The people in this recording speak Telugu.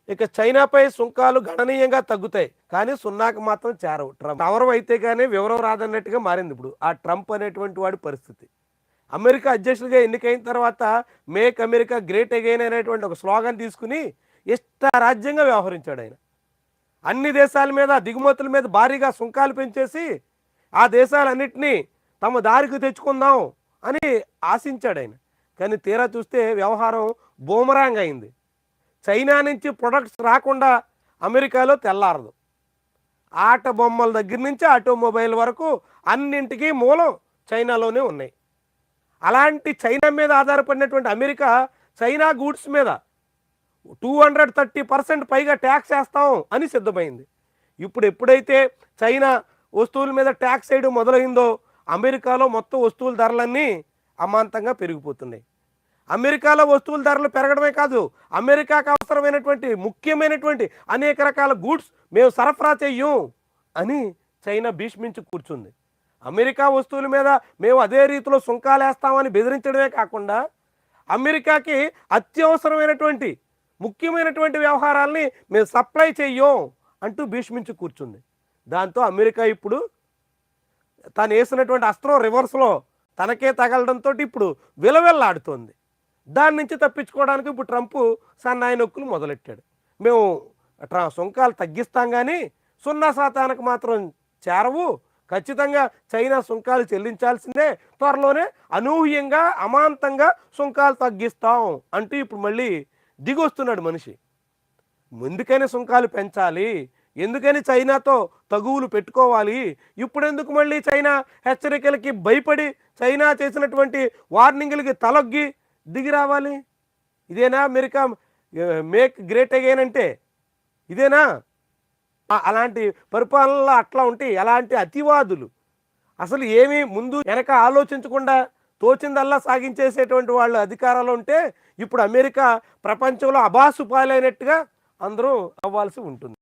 ఇక చైనాపై సుంకాలు గణనీయంగా తగ్గుతాయి కానీ సున్నాకు మాత్రం చేరవు. ట్రంప్ అవరం అయితే కానీ వివరం రాదన్నట్టుగా మారింది ఇప్పుడు ఆ ట్రంప్ అనేటువంటి వాడి పరిస్థితి. అమెరికా అధ్యక్షుడిగా ఎన్నికైన తర్వాత మేక్ అమెరికా గ్రేట్ అగైన్ అనేటువంటి ఒక స్లోగన్ తీసుకుని ఇష్టారాజ్యంగా వ్యవహరించాడు ఆయన. అన్ని దేశాల మీద దిగుమతుల మీద భారీగా సుంకాలు పెంచేసి ఆ దేశాలన్నింటినీ తమ దారికి తెచ్చుకుందాం అని ఆశించాడు ఆయన. కానీ తీరా చూస్తే వ్యవహారం బూమరాంగ్ అయింది. చైనా నుంచి ప్రొడక్ట్స్ రాకుండా అమెరికాలో తెల్లారదు. ఆట బొమ్మల దగ్గర నుంచి ఆటోమొబైల్ వరకు అన్నింటికీ మూలం చైనాలోనే ఉన్నాయి. అలాంటి చైనా మీద ఆధారపడినటువంటి అమెరికా చైనా గూడ్స్ మీద 230% పైగా ట్యాక్స్ వేస్తాం అని సిద్ధమైంది. ఇప్పుడు ఎప్పుడైతే చైనా వస్తువుల మీద ట్యాక్స్ వేయడం మొదలైందో అమెరికాలో మొత్తం వస్తువుల ధరలన్నీ అమాంతంగా పెరిగిపోతున్నాయి. అమెరికాలో వస్తువుల ధరలు పెరగడమే కాదు, అమెరికాకు అవసరమైనటువంటి ముఖ్యమైనటువంటి అనేక రకాల గూడ్స్ మేము సరఫరా చెయ్యం అని చైనా భీష్మించి కూర్చుంది. అమెరికా వస్తువుల మీద మేము అదే రీతిలో సుంకాలు వేస్తామని బెదిరించడమే కాకుండా అమెరికాకి అత్యవసరమైనటువంటి ముఖ్యమైనటువంటి వ్యవహారాలని మేము సప్లై చెయ్యం అంటూ భీష్మించి కూర్చుంది. దాంతో అమెరికా ఇప్పుడు తను వేసినటువంటి అస్త్రం రివర్స్లో తనకే తగలడంతో ఇప్పుడు విలవిల్లాడుతోంది. దాని నుంచి తప్పించుకోవడానికి ఇప్పుడు ట్రంప్ సన్నాయి నొక్కులు మొదలెట్టాడు. మేము సుంకాలు తగ్గిస్తాం కానీ 0% మాత్రం చేరవు, ఖచ్చితంగా చైనా సుంకాలు చెల్లించాల్సిందే, త్వరలోనే అనూహ్యంగా అమాంతంగా సుంకాలు తగ్గిస్తాం అంటూ ఇప్పుడు మళ్ళీ దిగొస్తున్నాడు మనిషి. ముందుకని సుంకాలు పెంచాలి, ఎందుకని చైనాతో తగువులు పెట్టుకోవాలి, ఇప్పుడెందుకు మళ్ళీ చైనా హెచ్చరికలకి భయపడి చైనా చేసినటువంటి వార్నింగ్లకి తలొగ్గి దిగి రావాలి? ఇదేనా అమెరికా మేక్ గ్రేట్ అగైన్ అంటే? ఇదేనా? అలాంటి పరిపాలనలో అట్లా ఉంటే ఎలాంటి అతివాదులు అసలు ఏమీ ముందు వెనక ఆలోచించకుండా తోచిందల్లా సాగించేసేటువంటి వాళ్ళు అధికారంలో ఉంటే ఇప్పుడు అమెరికా ప్రపంచంలో అబాసు పాలైనట్టుగా అందరూ అవ్వాల్సి ఉంటుంది.